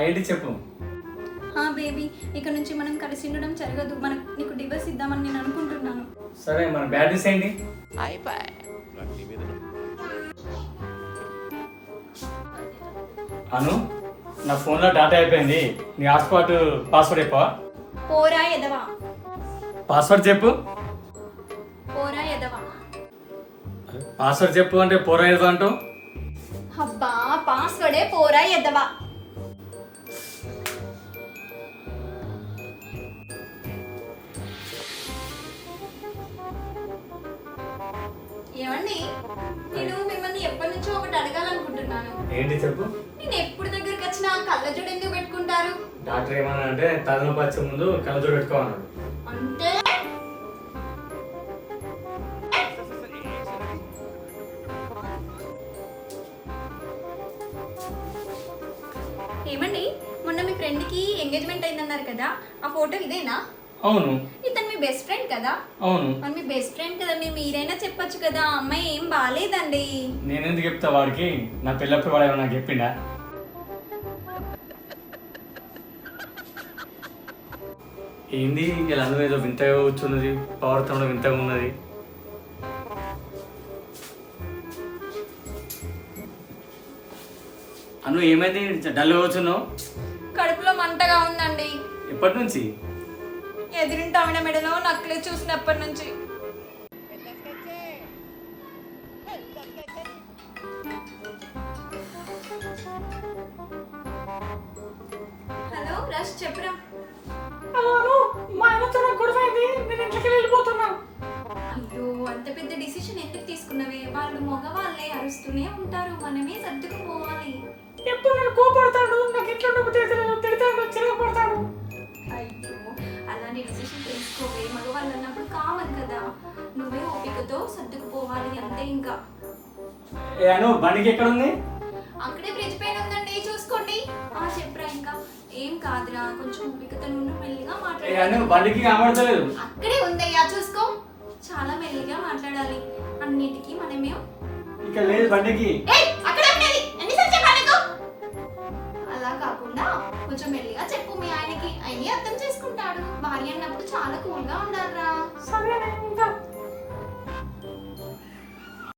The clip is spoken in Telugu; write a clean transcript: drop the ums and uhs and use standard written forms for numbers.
ఏంటి చెప్పు. బేబీ, ఇక నుంచి మనం కలిసి ఉండడం జరగదు. నీకు డివోర్స్ ఇద్దామని నేను అనుకుంటున్నాను. సరే, మన బ్యాడ్ న్యూస్ ఏంటి? అను, నా ఫోన్లో డాటా అయిపోయింది. నీ హాట్స్పాట్ పాస్వర్డ్ చెప్పవా? పోరా ఎదవా. పాస్వర్డ్ చెప్పు. పోరా ఎదవా. పాస్వర్డ్ చెప్పు అంటే పోరా ఎదవా అంటావు? అబ్బా, పాస్వర్డే పోరా ఎదవా. ఏమండి, నేను మిమ్మల్ని ఎప్పటి నుంచో ఒకటి అడగాలనుకుంటున్నాను. ఏంటి చెప్పు. నేను ఎప్పుడు దగ్గరికి వచ్చినా కళ్ళజోడు ఎందుకు పెట్టుకుంటారు? డాక్టర్ ఏమన్నా అంటే తలనొప్పి వచ్చే ముందు కళ్ళజోడు పెట్టుకోమన్నాడు. అంటే ఏమండి, మొన్న మీ ఫ్రెండ్కి ఎంగేజ్మెంట్ అయిందన్నారు కదా, ఆ ఫోటో ఇదేనా? అవును. ఇతను మీ బెస్ట్ ఫ్రెండ్ కదా? అవును. మరి మీ బెస్ట్ ఫ్రెండ్ కదండి, మీరైనా చెప్పొచ్చు కదా, అమ్మాయి ఏం బాగాలేదండి. నేనెందుకు చెప్తా వాడికి? నా పిల్లప్పుడు వాడు నాకు చెప్పిండా? ఏంది ఇలా అందరూ ఏదో వింతగా కూర్చున్నది, పవర్తంలో వింతగా ఉన్నది. అను ఏమైంది డల్గా కూర్చున్నావు? కడుపులో మంటగా ఉందండి. ఎప్పటి నుంచి? ఎదిరింటి ఆవిడ మెడలో నక్లే చూసినప్పటి నుంచి. హలో రష్, చెప్పురా. అయ్యో, అంత పెద్ద డిసిషన్ ఎందుకు తీసుకున్నవే? వాళ్ళు మగవాళ్ళే, అరుస్తూనే ఉంటారు, మనమే సర్దుకుపోవాలి. ఎప్పుడు నేను కోపడతాడు, నాకు ఎట్లా తిడతాడు, చిరగపడతాడు. అయ్యో, అలాంటి డిసిషన్ తీసుకోవే. మగవాళ్ళు అన్నప్పుడు కావాలి కదా, నువ్వే ఓపికతో సర్దుకుపోవాలి, అంతే. ఇంకా అను బండికి ఎక్కడ ఉంది? అక్కడే బ్రిడ్జ్ పైన ఉందండి, చూసుకోండి. చెప్పురా. ఇంకా ఏం కాదురా, కొంచెం ఓపికతో నుండి మెల్లిగా మాట్లాడాలి. బండికి కనబడతలేదు. అక్కడే ఉందయ్యా, చూసుకో. చాలా మెల్లిగా మాట్లాడాలి, అన్నిటికీ మనమే. ఇక లేదు బండికి. అలా కాకుండా కొంచెం మెల్లిగా చెప్పు, మీ ఆయనకి. ఆయనే అర్థం చేసుకుంటాడు. భార్య అన్నప్పుడు చాలా కూల్గా ఉండాలిరా. సరే.